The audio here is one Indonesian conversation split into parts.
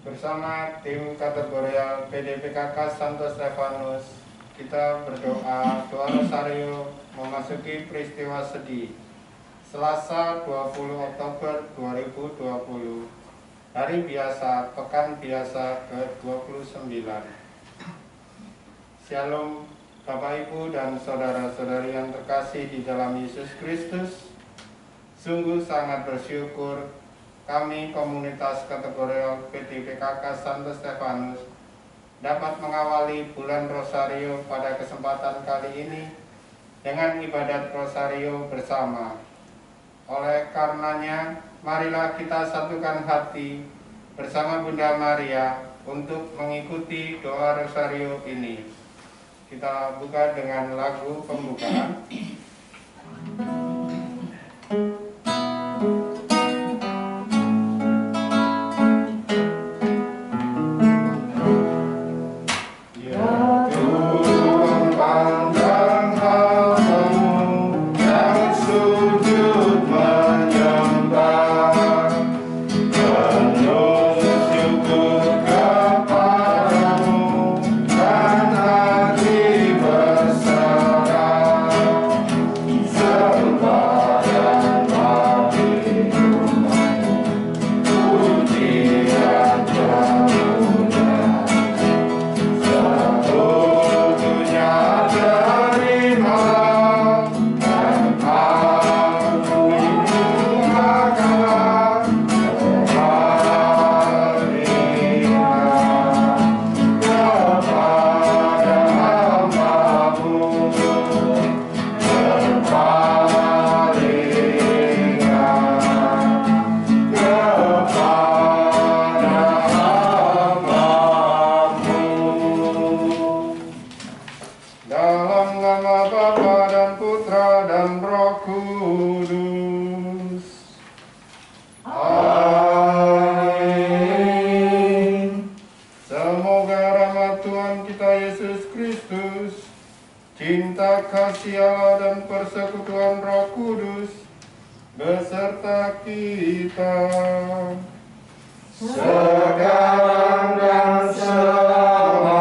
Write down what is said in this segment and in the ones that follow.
Bersama tim kategorial PDPKK Santo Stefanus, kita berdoa doa rosario memasuki peristiwa sedih. Selasa 20 Oktober 2020, hari biasa, pekan biasa ke-29. Shalom Bapak Ibu dan saudara-saudari yang terkasih di dalam Yesus Kristus. Sungguh sangat bersyukur kami komunitas kategorial PDPKK Santo Stefanus dapat mengawali bulan Rosario pada kesempatan kali ini dengan ibadat Rosario bersama. Oleh karenanya, marilah kita satukan hati bersama Bunda Maria untuk mengikuti doa Rosario ini. Kita buka dengan lagu pembukaan. Cinta kasih Allah dan persekutuan Roh Kudus beserta kita sekarang dan selamanya.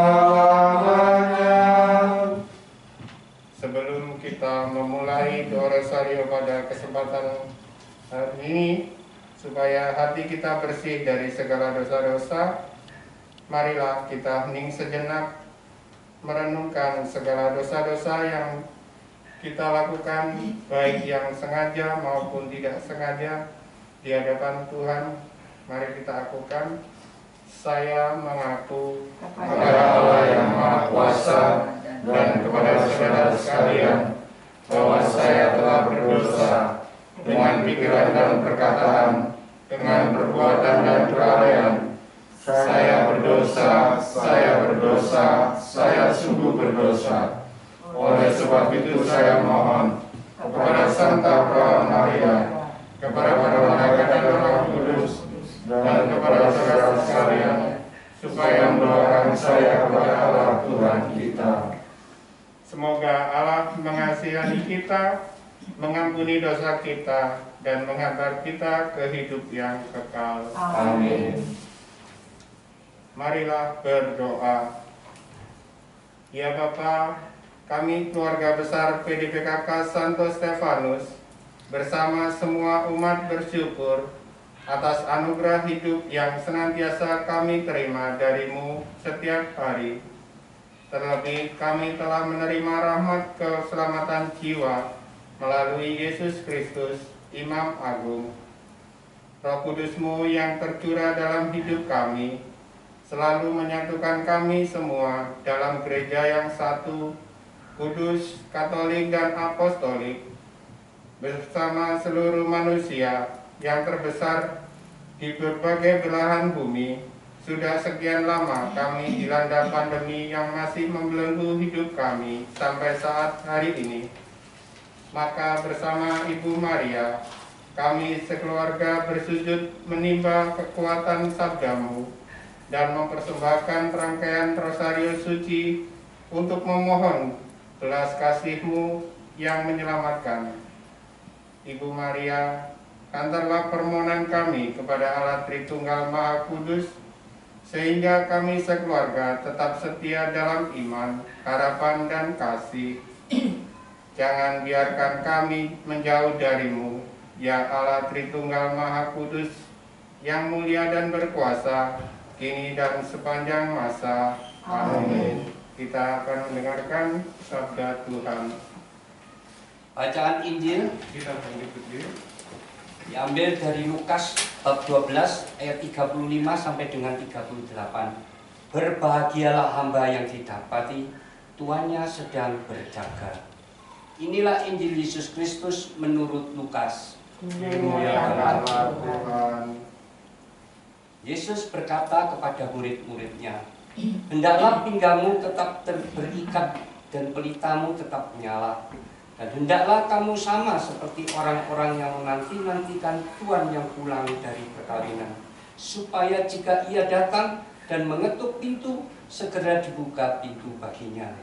Sebelum kita memulai doa rosario pada kesempatan hari ini, supaya hati kita bersih dari segala dosa-dosa, marilah kita hening sejenak merenungkan segala dosa-dosa yang kita lakukan, baik yang sengaja maupun tidak sengaja, di hadapan Tuhan. Mari kita lakukan. Saya mengaku kepada Allah yang Maha Kuasa dan kepada saudara sekalian bahwa saya telah berdosa dengan pikiran dan perkataan, dengan perbuatan dan kelalaian. Saya berdosa, saya sungguh berdosa. Oleh sebab itu saya mohon kepada Santa Prawa Maria, kepada para malaikat dan Roh Kudus, dan kepada saudara sekalian, supaya mendoakan saya kepada Allah Tuhan kita. Semoga Allah mengasihani kita, mengampuni dosa kita, dan menghantar kita ke hidup yang kekal. Amin. Marilah berdoa. Ya Bapa, kami keluarga besar PDPKK Santo Stefanus bersama semua umat bersyukur atas anugerah hidup yang senantiasa kami terima dari-Mu setiap hari. Terlebih kami telah menerima rahmat keselamatan jiwa melalui Yesus Kristus, Imam Agung. Roh Kudus-Mu yang tercurah dalam hidup kami selalu menyatukan kami semua dalam gereja yang satu, kudus, katolik, dan apostolik, bersama seluruh manusia yang terbesar di berbagai belahan bumi. Sudah sekian lama kami dilanda pandemi yang masih membelenggu hidup kami sampai saat hari ini. Maka bersama Ibu Maria, kami sekeluarga bersujud menimba kekuatan sabda-Mu dan mempersembahkan rangkaian rosario suci untuk memohon belas kasih-Mu yang menyelamatkan. Ibu Maria, antarlah permohonan kami kepada Allah Tritunggal Maha Kudus sehingga kami sekeluarga tetap setia dalam iman, harapan, dan kasih. Jangan biarkan kami menjauh darimu, ya Allah Tritunggal Maha Kudus, yang mulia dan berkuasa, kini dan sepanjang masa. Amin. Kita akan mendengarkan sabda Tuhan. Bacaan Injil Kita mengikuti. diambil dari Lukas bab 12 ayat 35 sampai dengan 38. Berbahagialah hamba yang didapati tuannya sedang berjaga. Inilah Injil Yesus Kristus menurut Lukas. Dimuliakanlah Tuhan. Yesus berkata kepada murid-muridnya, hendaklah pinggangmu tetap berikat dan pelitamu tetap menyala. Dan hendaklah kamu sama seperti orang-orang yang menanti-nantikan tuan yang pulang dari perkawinan, supaya jika ia datang dan mengetuk pintu, segera dibuka pintu baginya.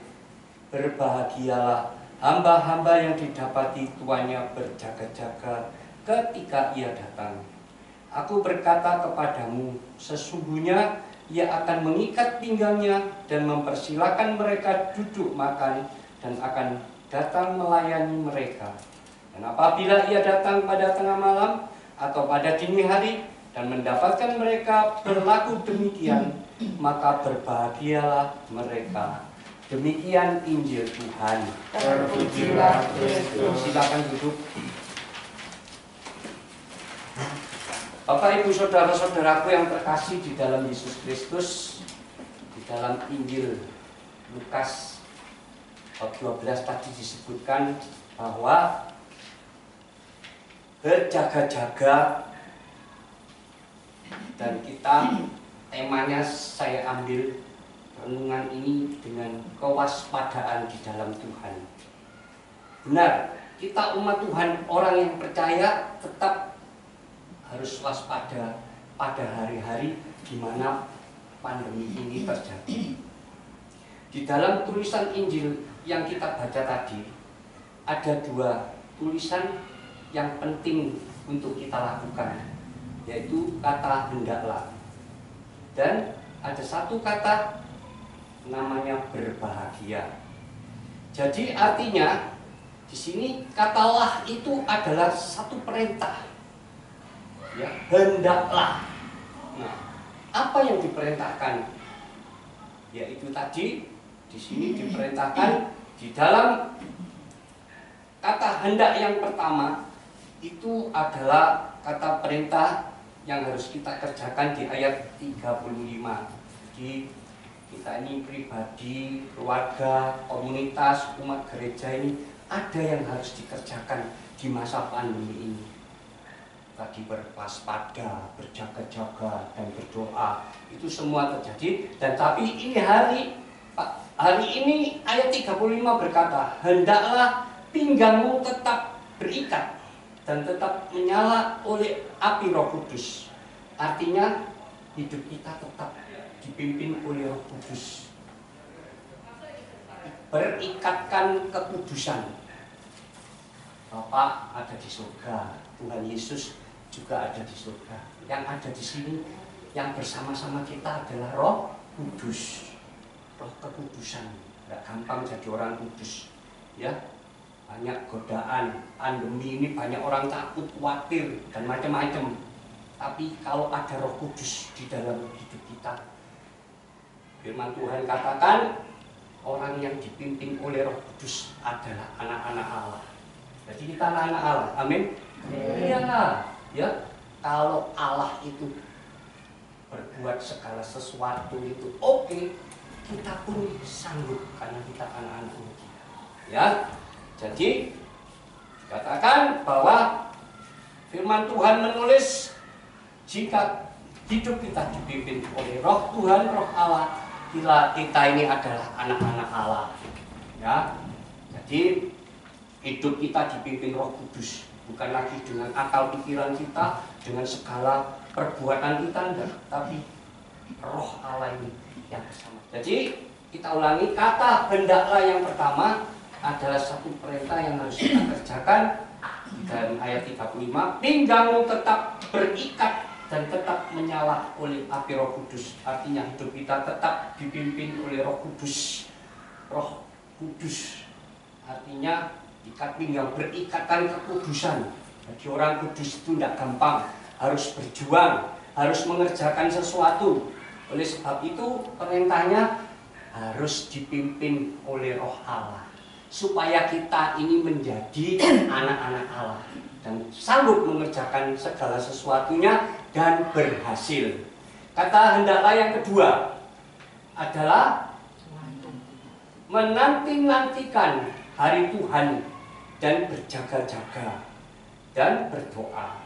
Berbahagialah hamba-hamba yang didapati tuannya berjaga-jaga ketika ia datang. Aku berkata kepadamu, sesungguhnya ia akan mengikat pinggangnya dan mempersilahkan mereka duduk makan dan akan datang melayani mereka. Dan apabila ia datang pada tengah malam atau pada dini hari dan mendapatkan mereka berlaku demikian, maka berbahagialah mereka. Demikian Injil Tuhan. Terpujilah Kristus. Silakan duduk. Bapak, Ibu, saudara-saudaraku yang terkasih di dalam Yesus Kristus, di dalam Injil Lukas bab 12 tadi disebutkan bahwa berjaga-jaga, dan kita temanya saya ambil renungan ini dengan kewaspadaan di dalam Tuhan. Benar, kita umat Tuhan, orang yang percaya tetap harus waspada pada hari-hari di mana pandemi ini terjadi. Di dalam tulisan Injil yang kita baca tadi, ada dua tulisan yang penting untuk kita lakukan, yaitu kata hendaklah, dan ada satu kata namanya berbahagia. Jadi artinya di sini katalah itu adalah satu perintah, ya, hendaklah. Nah, apa yang diperintahkan? Yaitu tadi di sini diperintahkan di dalam kata hendak yang pertama itu adalah kata perintah yang harus kita kerjakan di ayat 35. Jadi kita ini pribadi, keluarga, komunitas, umat gereja ini ada yang harus dikerjakan di masa pandemi ini. Tadi berwaspada, berjaga-jaga, dan berdoa, itu semua terjadi. Dan tapi ini hari ini ayat 35 berkata, hendaklah pinggangmu tetap berikat dan tetap menyala oleh api Roh Kudus. Artinya hidup kita tetap dipimpin oleh Roh Kudus. Berikatkan kekudusan. Bapa ada di surga, Tuhan Yesus juga ada di surga. Yang ada di sini, yang bersama-sama kita adalah Roh Kudus. Roh kekudusan. Tidak gampang jadi orang kudus, ya. Banyak godaan, pandemi ini banyak orang takut, khawatir, dan macam-macam. Tapi kalau ada Roh Kudus di dalam hidup kita, firman Tuhan katakan orang yang dipimpin oleh Roh Kudus adalah anak-anak Allah. Jadi kita anak-anak Allah, amin. Iyalah, ya. Kalau Allah itu berbuat segala sesuatu itu oke, kita pun sanggup karena kita anak-anaknya dia. Ya, jadi dikatakan bahwa firman Tuhan menulis jika hidup kita dipimpin oleh Roh Tuhan, Roh Allah, kita ini adalah anak-anak Allah. Ya, jadi hidup kita dipimpin Roh Kudus, bukan lagi dengan akal pikiran kita, dengan segala perbuatan kita, enggak, tapi Roh Allah ini yang bersama. Jadi kita ulangi, kata hendaklah yang pertama adalah satu perintah yang harus kita kerjakan. Dan ayat 35, pinggangmu tetap berikat dan tetap menyala oleh api Roh Kudus. Artinya hidup kita tetap dipimpin oleh Roh Kudus. Roh Kudus artinya ikat pinggang, berikatan kekudusan. Bagi orang kudus itu tidak gampang, harus berjuang, harus mengerjakan sesuatu. Oleh sebab itu perintahnya harus dipimpin oleh Roh Allah, supaya kita ini menjadi anak-anak Allah dan sanggup mengerjakan segala sesuatunya dan berhasil. Kata hendaklah yang kedua adalah menanti-nantikan hari Tuhan dan berjaga-jaga dan berdoa.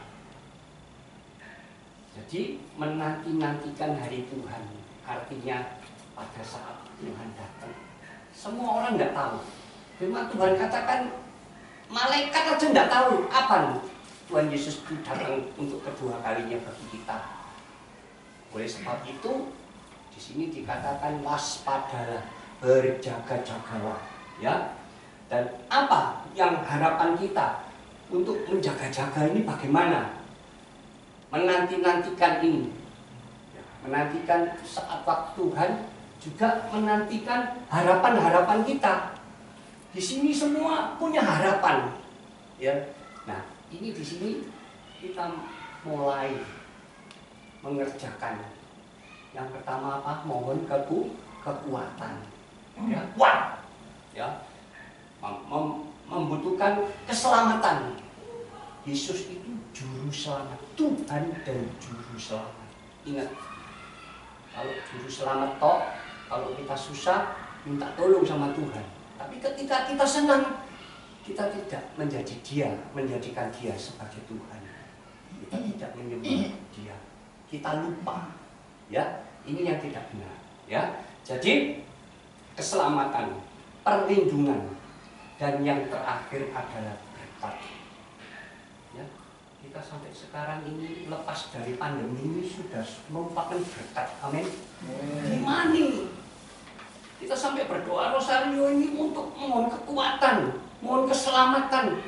Jadi menanti-nantikan hari Tuhan artinya pada saat Tuhan datang. Semua orang tidak tahu. Firman Tuhan katakan malaikat aja tidak tahu kapan Tuhan Yesus itu datang untuk kedua kalinya bagi kita. Oleh sebab itu di sini dikatakan waspadalah, berjaga-jagalah, ya. Dan apa yang harapan kita untuk menjaga-jaga ini bagaimana? Menanti-nantikan ini. Menantikan saat waktu Tuhan, juga menantikan harapan-harapan kita. Di sini semua punya harapan. Ya. Nah, ini di sini kita mulai mengerjakan. Yang pertama apa? Mohon kekuatan. Ya, kuat. Ya. Membutuhkan keselamatan. Yesus itu juru selamat, Tuhan dan juru selamat. Ingat, kalau juru selamat toh, kalau kita susah minta tolong sama Tuhan. Tapi ketika kita senang, kita tidak menjadikan dia sebagai Tuhan. Kita tidak menyembah dia. Kita lupa. Ya, ini yang tidak benar. Ya, jadi keselamatan, perlindungan. Dan yang terakhir adalah berkat. Ya, kita sampai sekarang ini lepas dari pandemi ini sudah merupakan berkat. Amin. Gimana ini? Kita sampai berdoa rosario ini untuk mohon kekuatan, mohon keselamatan,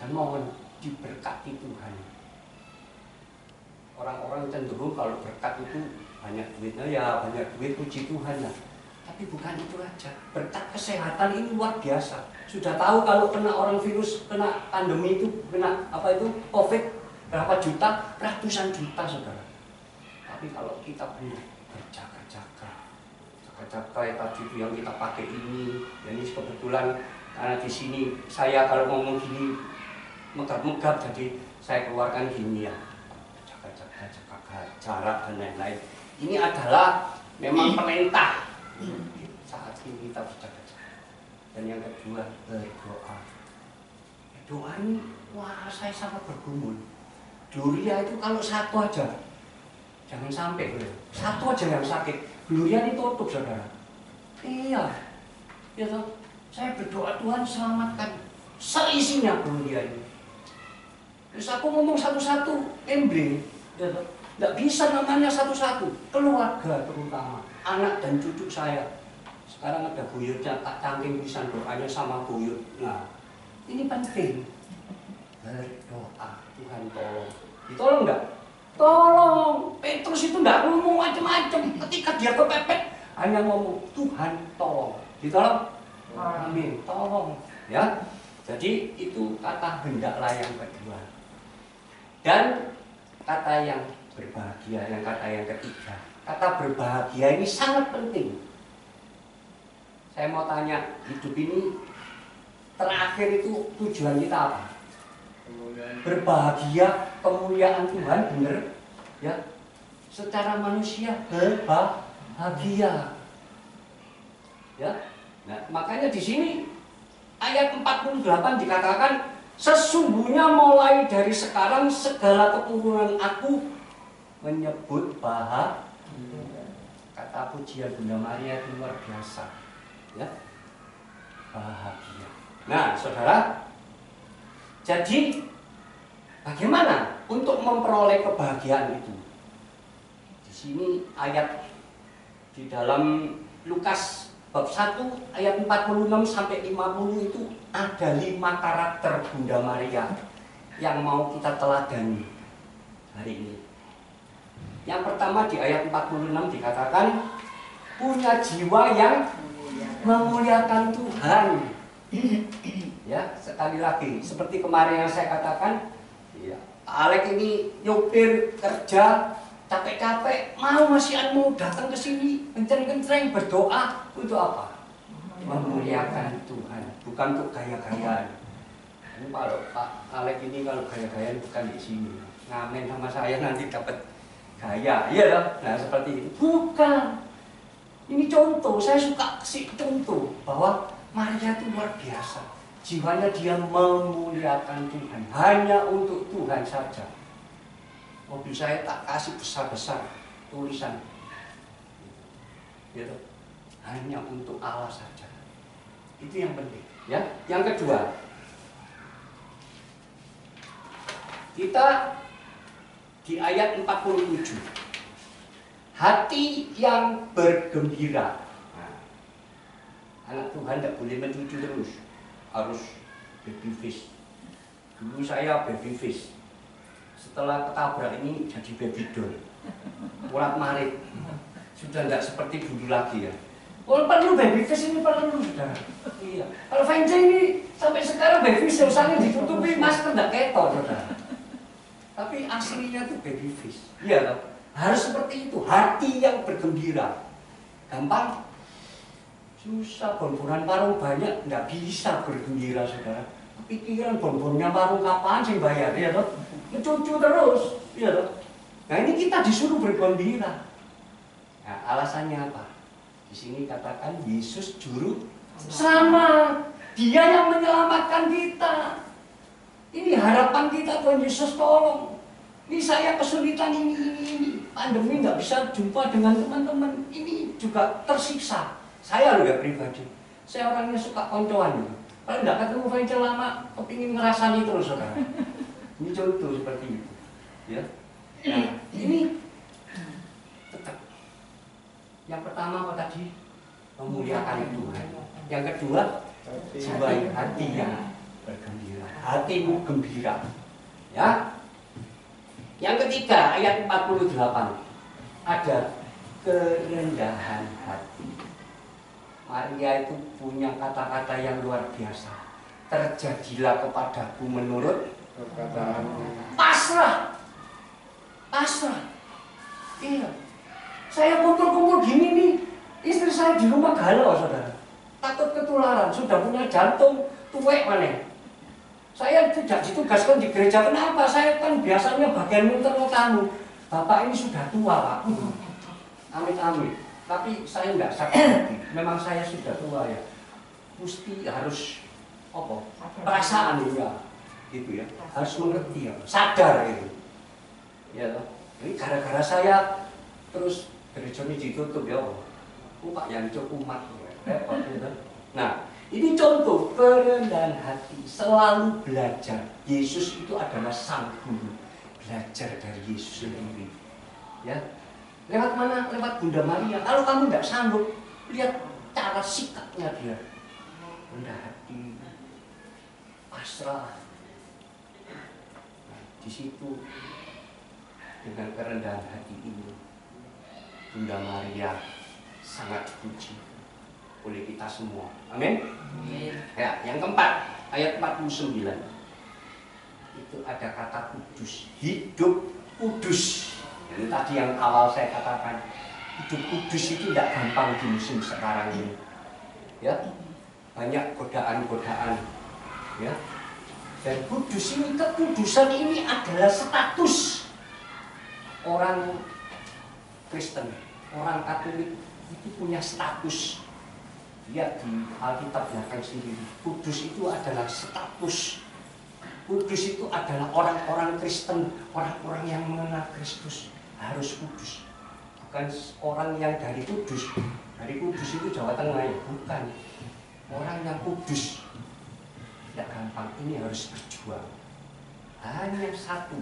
dan mohon diberkati Tuhan. Orang-orang cenderung kalau berkat itu banyak duitnya, ya banyak duit, puji Tuhan lah. Tapi bukan itu aja. Berkat kesehatan ini luar biasa. Sudah tahu kalau kena orang virus, kena pandemi itu, kena apa itu, COVID, berapa juta? Ratusan juta, saudara. Tapi kalau kita benar berjaga-jaga, jaga-jaga ya tadi itu yang kita pakai ini. Jadi kebetulan karena di sini saya kalau ngomong gini megap-megap, jadi saya keluarkan gini ya. Jaga-jaga, jaga jarak dan lain-lain. Ini adalah memang perintah. Saat ini kita berjaga-jaga. Dan yang kedua, berdoa. Doa ini, wah saya sangat bergumul. Gloria itu kalau satu aja, jangan sampai satu aja yang sakit, Gloria ini tutup, saudara. Iya, ya toh. Saya berdoa Tuhan selamatkan seisinya Gloria ini. Terus aku ngomong satu-satu, embre, ya toh. Tidak bisa namanya satu-satu, keluarga terutama, anak dan cucu saya. Sekarang ada buyutnya, tak cangking pisan doanya sama buyut. Nah, ini penting. Berdoa, Tuhan tolong. Ditolong enggak? Tolong. Petrus itu enggak ngomong macam-macam. Ketika dia kepepet, hanya ngomong, Tuhan tolong. Ditolong? Amin, tolong. Ya. Jadi itu kata hendaklah yang kedua. Dan kata yang berbahagia, yang kata yang ketiga. Kata berbahagia ini sangat penting. Saya mau tanya, hidup ini terakhir itu tujuan kita apa? Berbahagia, kemuliaan Tuhan, benar? Ya. Secara manusia berbahagia. Ya. Nah, makanya di sini ayat 48 dikatakan, sesungguhnya mulai dari sekarang segala keturunan aku menyebut bahagia. Kata pujian Bunda Maria itu luar biasa. Ya, bahagia. Nah, saudara, jadi bagaimana untuk memperoleh kebahagiaan itu? Di sini ayat di dalam Lukas bab 1 ayat 46 sampai 50 itu ada 5 karakter Bunda Maria yang mau kita teladani hari ini. Yang pertama di ayat 46 dikatakan punya jiwa yang memuliakan Tuhan. Ya, sekali lagi seperti kemarin yang saya katakan, ya, Alek ini nyopir kerja capek-capek, mau masihanmu datang ke sini kenceng-kenceng berdoa untuk apa? Memuliakan Tuhan, bukan untuk gaya-gayaan. Ini kalau Pak Alek ini kalau gaya-gayaan bukan di sini, ngamen sama saya nanti dapat gaya, iya loh. Nah seperti itu, bukan. Ini contoh, saya suka kasih contoh bahwa Maria itu luar biasa. Jiwanya dia memuliakan Tuhan, hanya untuk Tuhan saja. Mobil saya tak kasih besar-besar tulisan, gitu. Hanya untuk Allah saja. Itu yang penting. Ya. Yang kedua, kita di ayat 47, hati yang bergembira. Nah, anak Tuhan tidak boleh mencucu terus, harus baby face. Dulu saya baby face. Setelah ketabrak ini jadi baby doll, urat marit, sudah tidak seperti dulu lagi ya. Kalau perlu baby face ini perlu sudah. Iya. Kalau Vanja ini sampai sekarang baby face usahanya ditutupi masker tidak ketok sudah. Tapi aslinya itu baby face. Iya toh? Harus seperti itu. Hati yang bergembira. Gampang. Susah bonbonan parung banyak tidak bisa bergembira saudara. Pikiran bonbonnya parung kapan sih bayar ya toh? Cucu terus, ya toh. Nah ini kita disuruh bergembira. Nah alasannya apa? Di sini katakan Yesus juru selamat. Dia yang menyelamatkan kita. Ini harapan kita, Tuhan Yesus tolong. Ini saya kesulitan ini. Pandemi nggak bisa jumpa dengan teman-teman. Ini juga tersiksa. Saya loh ya pribadi. Saya orangnya suka koncoan. Kalau nggak ketemu Vanja lama, kepingin ngerasani terus saudara. Ini contoh seperti itu, ya. Nah, ini tetap. Yang pertama apa tadi? Memuliakan Tuhan. Yang kedua, jiwa hati yang bergembira. Hatimu gembira. Ya. Yang ketiga, ayat 48. Ada kerendahan hati. Maria itu punya kata-kata yang luar biasa. Terjadilah kepadaku menurut pasrah. Iya. Saya kumpul-kumpul gini nih, istri saya di rumah galau saudara. Takut ketularan, sudah punya jantung, tuwek mana. Saya tidak ditugaskan di gereja. Kenapa? Saya kan biasanya bagian muter-muter. Bapak ini sudah tua Pak. Amit-amit. Tapi saya tidak sakit hati. Memang saya sudah tua ya. Mesti harus apa? Perasaan ya. Gitu ya, harus mengerti ya, sadar itu. Ya toh. Ini gara-gara saya terus gereja ini ditutup ya. Pak yang cukup umat repot gitu. Nah, ini contoh kerendahan hati, selalu belajar. Yesus itu adalah sang guru. Belajar dari Yesus sendiri. Ya. Lewat mana? Lewat Bunda Maria. Kalau kamu tidak sanggup, lihat cara sikapnya dia. Rendah hati, pasrah. Di situ dengan kerendahan hati ini Bunda Maria sangat dipuji oleh kita semua. Amin. Ya, yang keempat, ayat 49. Itu ada kata kudus, hidup kudus. Ini tadi yang awal saya katakan, hidup kudus itu tidak gampang di musim sekarang ini. Ya. Banyak godaan-godaan. Ya. Dan kudus ini, kekudusan ini adalah status orang Kristen, orang Katolik itu punya status. Lihat di Alkitab belakang sendiri, kudus itu adalah status. Kudus itu adalah orang-orang Kristen, orang-orang yang mengenal Kristus harus kudus. Bukan orang yang dari Kudus. Dari Kudus itu Jawa Tengah ya, bukan. Orang yang kudus. Tidak gampang, ini harus berjuang. Hanya satu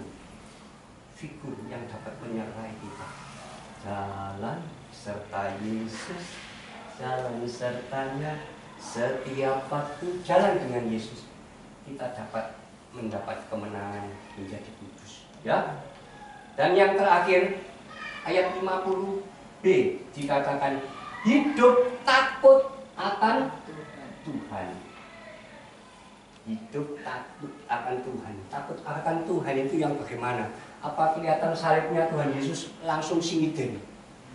figur yang dapat menyertai kita. Jalan serta Yesus, jalan sertanya setiap waktu. Jalan dengan Yesus, kita dapat mendapat kemenangan menjadi kudus. Ya. Dan yang terakhir, ayat 50b dikatakan hidup takut akan Tuhan. Hidup takut akan Tuhan. Takut akan Tuhan itu yang bagaimana? Apa kelihatan salibnya Tuhan Yesus langsung singiden,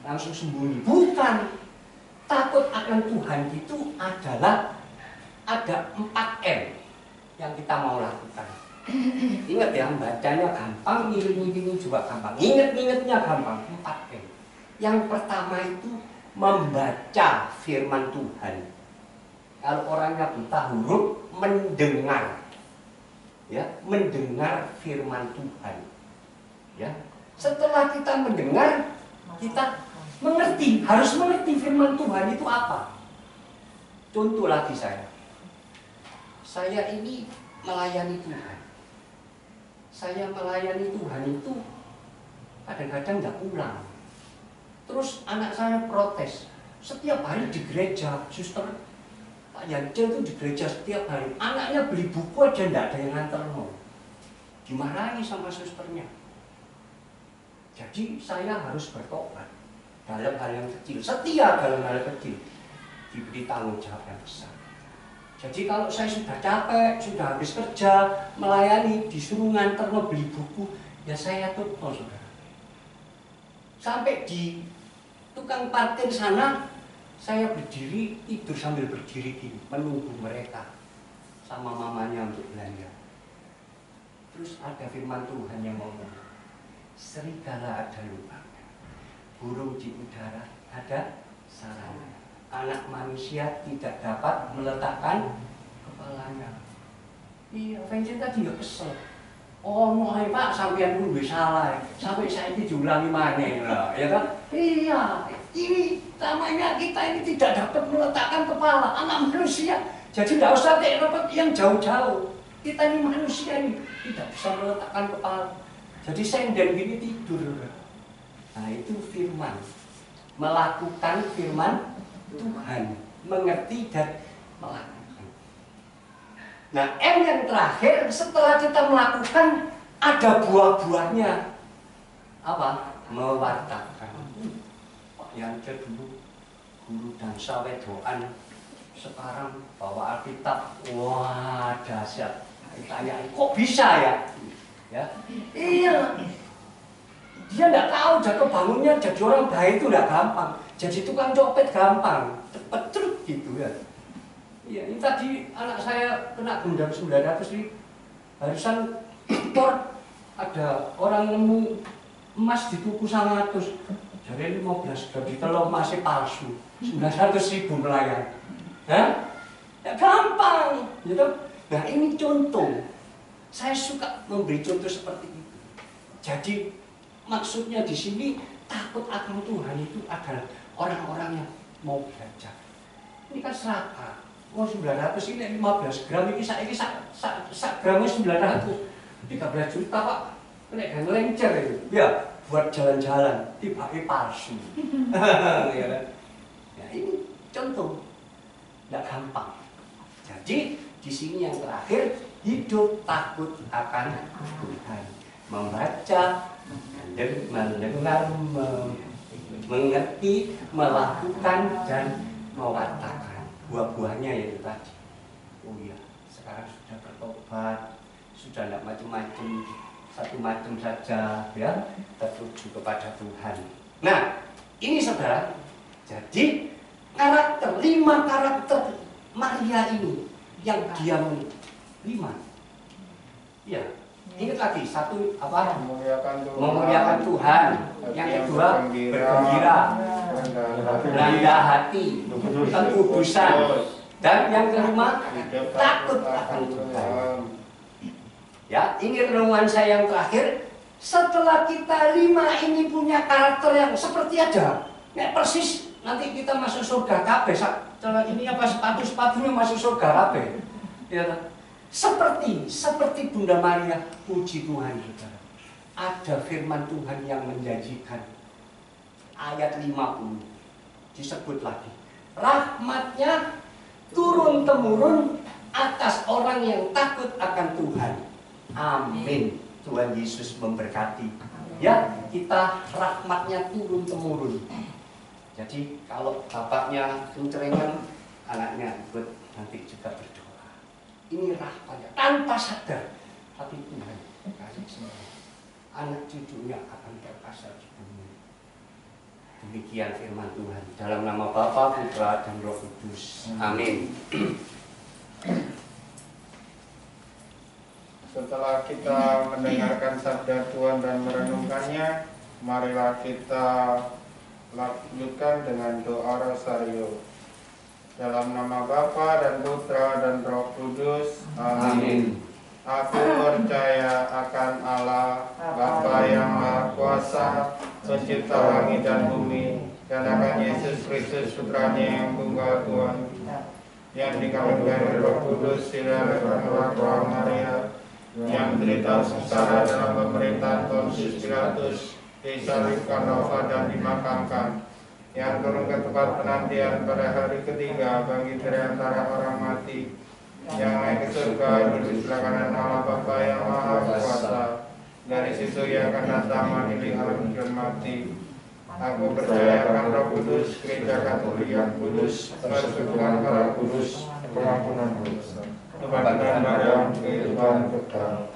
langsung sembunyi? Bukan. Takut akan Tuhan itu adalah ada 4M yang kita mau lakukan. Ingat ya, bacanya gampang, ngiling-ngilingnya juga gampang, ingat-ingatnya gampang. 4M. Yang pertama itu membaca firman Tuhan. Kalau orangnya buta huruf, mendengar, ya, mendengar firman Tuhan. Ya, setelah kita mendengar, kita mengerti, harus mengerti firman Tuhan itu apa. Contoh lagi saya ini melayani Tuhan. Saya melayani Tuhan itu kadang-kadang nggak pulang. Terus anak saya protes, setiap hari di gereja, suster Pak Yance itu di gereja setiap hari. Anaknya beli buku aja nggak ada yang nganter mau. Dimarahi sama susternya. Jadi saya harus bertobat dalam hal yang kecil, setia dalam hal kecil, diberi tanggung jawab yang besar. Jadi kalau saya sudah capek, sudah habis kerja, melayani, disuruh nganter mau beli buku, ya saya tutup, saudara. Sampai di tukang parkir sana, saya berdiri, tidur sambil berdiri gini, menunggu mereka sama mamanya untuk belanja. Terus ada firman Tuhan yang ngomong, serigala ada lubangnya, burung di udara ada sarangnya, anak manusia tidak dapat meletakkan kepalanya. Iya, Vincent tadi nggak kesel. Oh, mau Pak, sampean dulu salah. Sampai saya ini diulangi mana, ya kan? Iya, ini namanya kita ini tidak dapat meletakkan kepala, anak manusia. Jadi tidak usah dapat yang jauh-jauh. Kita ini manusia ini tidak bisa meletakkan kepala. Jadi senden gini tidur. Nah itu firman, melakukan firman Tuhan, mengerti dan melakukan. Nah M yang terakhir, setelah kita melakukan ada buah-buahnya. Apa? Mewartakan. Pak Yance dulu guru dansa wedoan, sekarang bawa Alkitab, wah dahsyat. Tanya, kok bisa ya? Ya, iya. Dia nggak tahu jatuh bangunnya jadi orang baik itu nggak gampang. Jadi tukang copet gampang, cepet cerut gitu ya. Iya, ini tadi anak saya kena gendam 900 nih. Barusan impor ada orang nemu emas di tuku 100. Jadi 15 gram di telur masih palsu. 900.000 melayang. Hah? Ya gampang, gitu. Nah ini contoh. Saya suka memberi contoh seperti itu. Jadi maksudnya di sini takut akan Tuhan itu adalah orang-orang yang mau belajar. Ini kan serakah. Oh 900 ini 15 gram ini sak gramnya 900. 13 juta Pak. Kena gang lencer itu. Ya buat jalan-jalan tiba-tiba palsu. Ya kan? Ya ini contoh. Tidak gampang. Jadi di sini yang terakhir, hidup takut akan Tuhan, membaca, mendengar, mengerti, melakukan dan mewartakan. Buah-buahnya yaitu tadi. Oh iya, sekarang sudah bertobat, sudah tidak macam-macam, satu macam saja, ya, tertuju kepada Tuhan. Nah, ini saudara. Jadi karakter, 5 karakter Maria ini yang dia 5. Ya, ingat lagi, satu apa? Memuliakan Tuhan. Yang kedua, bergembira, rendah hati, kekudusan. Dan yang kelima, takut akan Tuhan. Ya, ini renungan saya yang terakhir. Setelah kita 5 ini punya karakter yang seperti aja, persis. Nanti kita masuk surga kabeh. Setelah ini apa sepatu-sepatunya masuk surga kabeh. Ya, seperti Bunda Maria, puji Tuhan saudara. Ada firman Tuhan yang menjanjikan. Ayat 50 disebut lagi. Rahmatnya turun-temurun atas orang yang takut akan Tuhan. Amin. Tuhan Yesus memberkati. ya kita rahmatnya turun-temurun. Jadi kalau bapaknya kencerengan, anaknya ikut nanti juga berdoa. Ini rahmatnya tanpa sadar, tapi Tuhan kasih semua. Anak cucunya akan terpasar di bumi. Demikian firman Tuhan. Dalam nama Bapa, Putra, dan Roh Kudus. Amin. Setelah kita mendengarkan sabda Tuhan dan merenungkannya, marilah kita lanjutkan dengan doa rosario. Dalam nama Bapa dan Putra dan Roh Kudus. Amin. Aku percaya akan Allah, Bapa yang Maha Kuasa, Pencipta langit dan bumi, dan akan Yesus Kristus Putranya yang tunggal Tuhan, yang dikandung dari Roh Kudus, dilahirkan oleh Maria, yang menderita sengsara dalam pemerintahan Pontius Pilatus, disalibkan, wafat dan dimakamkan, yang turun ke tempat penantian pada hari ketiga, bangkit dari antara orang mati, yang naik ke surga, duduk di sebelah kanan Allah Bapa yang Maha Kuasa, dari situ ia akan datang menilai orang dan mati. Aku percaya akan Roh Kudus, Gereja Katolik yang kudus, persekutuan para kudus, pengampunan dosa, kebangkitan badan, kehidupan kekal.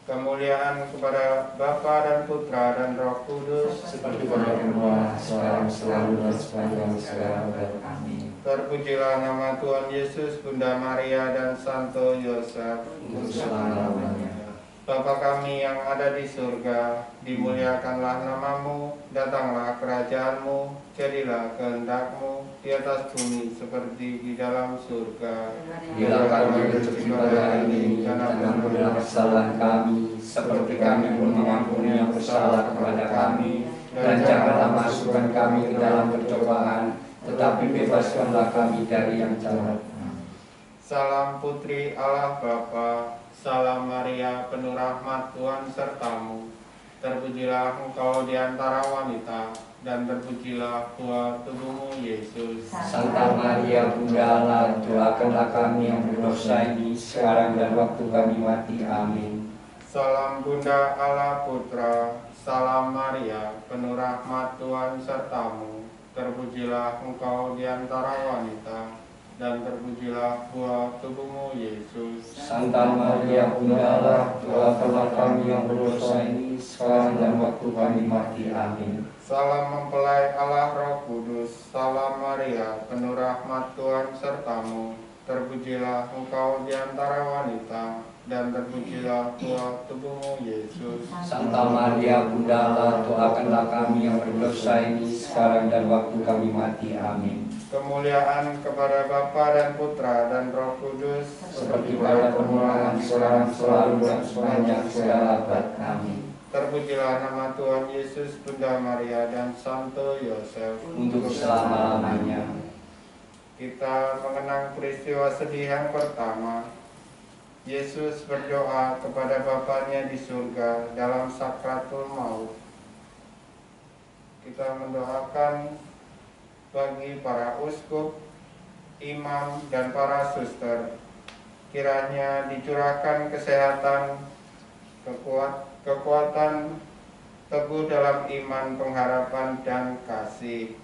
Kemuliaan kepada Bapa dan Putra dan Roh Kudus, seperti pada permulaan, sekarang, selalu, dan sepanjang segala abad. Amin. Terpujilah nama Tuhan Yesus, Bunda Maria, dan Santo Yosef, Untuk selama-lamanya. Bapa kami yang ada di surga, dimuliakanlah namamu, datanglah kerajaanmu, jadilah kehendak-Mu di atas bumi seperti di dalam surga. Berilah kami rezeki pada hari ini, dan ampunilah kesalahan kami, seperti kami pun mengampuni yang bersalah kepada kami, dan janganlah masukkan kami ke dalam percobaan, tetapi bebaskanlah kami dari yang jahat. Salam Putri Allah Bapa, salam Maria, penuh rahmat Tuhan sertamu. Terpujilah engkau di antara wanita, dan terpujilah buah tubuhmu Yesus. Santa Maria Bunda Allah, doakanlah kami yang berdosa ini, sekarang dan waktu kami mati. Amin. Salam Bunda Allah Putra, salam Maria, penuh rahmat Tuhan sertamu. Terpujilah engkau di antara wanita, dan terpujilah buah tubuhmu Yesus. Santa Maria Bunda Allah, doakanlah kami yang berdosa ini, sekarang dan waktu kami mati. Amin. Salam mempelai Allah Roh Kudus, salam Maria, penuh rahmat Tuhan sertamu. Terpujilah engkau di antara wanita, dan terpujilah buah tubuhmu Yesus. Santa Maria Bunda Allah, doakanlah kami yang berdosa ini, sekarang dan waktu kami mati. Amin. Kemuliaan kepada Bapa dan Putra dan Roh Kudus, Seperti pada permulaan, sekarang, selalu, dan sepanjang segala abad. Amin. Terpujilah nama Tuhan Yesus, Bunda Maria, dan Santo Yosef, Untuk selama-lamanya. Kita mengenang peristiwa sedih yang pertama. Yesus berdoa kepada Bapanya di surga dalam sakratul maut. Kita mendoakan bagi para uskup, imam, dan para suster. Kiranya dicurahkan kesehatan, kekuatan teguh dalam iman, pengharapan, dan kasih.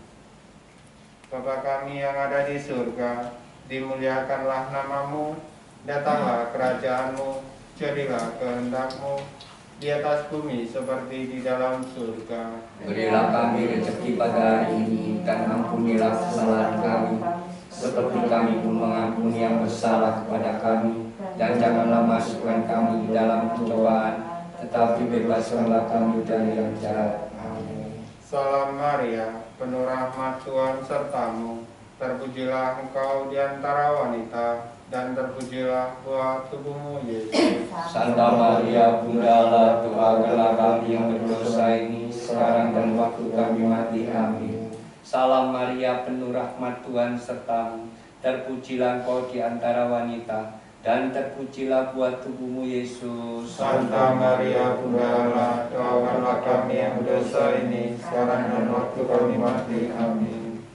Bapa kami yang ada di surga, dimuliakanlah namamu, datanglah kerajaanmu, jadilah kehendak-Mu di atas bumi seperti di dalam surga. Berilah kami rezeki pada hari ini, dan ampunilah kesalahan kami, seperti kami pun mengampuni yang bersalah kepada kami, dan janganlah masukkan kami di dalam pencobaan, tetapi bebaskanlah kami dari yang jahat. Amin. Salam Maria, penuh rahmat Tuhan sertamu. Terpujilah engkau di antara wanita, dan terpujilah buah tubuhmu Yesus. Santa Maria Bunda Allah, doakanlah kami yang berdosa ini, sekarang dan waktu kami mati. Amin. Salam Maria, penuh rahmat Tuhan sertamu. Terpujilah engkau di antara wanita, dan terpujilah buah tubuhmu Yesus. Santa Maria Bunda Allah, doakanlah kami yang berdosa ini, sekarang dan waktu kami mati. Amin.